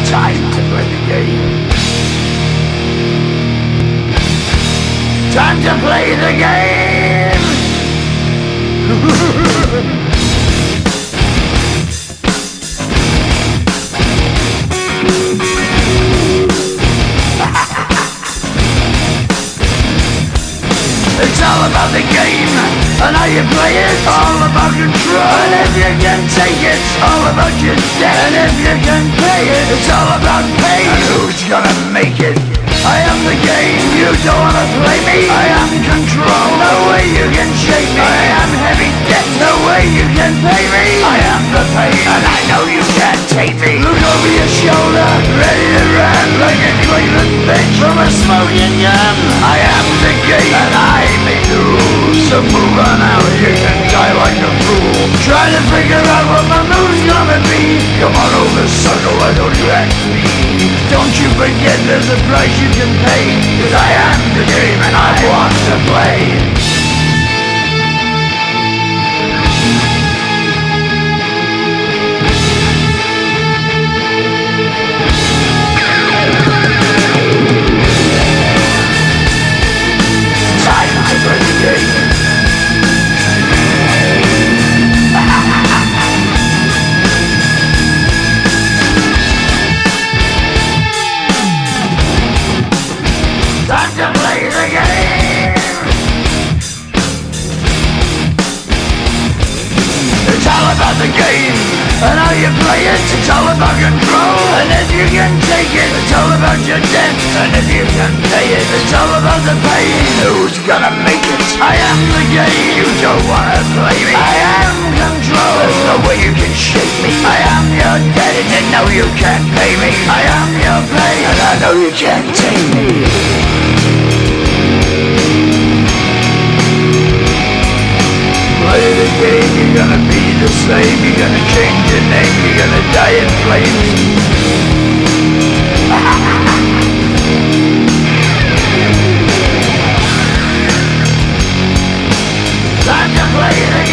Time to play the game. Time to play the game. It's all about the game and how you play it. All about control, and if you can take it, all about your debt. And if you can pay it, it's all about pain. And who's gonna make it? I am the game, you don't wanna play me. I am control, no way you can shake me. I am heavy debt, no way you can pay me. I am the pain, and I know you can't take me. Look over your shoulder, ready to run like a Cleveland bitch from a smoking gun. I am the game, and I make the rules. So move on out, you can die like a fool. Trying to figure out what my move's gonna be. Come on over, sucker, why don't you ask me? Don't you forget there's a price you can pay. 'Cause I am the game and I want to play. Time to play the game. Time to play the game. It's all about the game and how you play it. It's all about control, and if you can take it, it's all about your debt. And if you can pay it, it's all about the pain. Who's gonna make it? I am the game. You don't wanna play me. I am control. There's no way you can shake me. I am your debt, and you know you can't pay me. I am your pain, and I know you can't take me. Play the game, you're gonna be the same. You're gonna change your name, you're gonna die in flames. Time to play the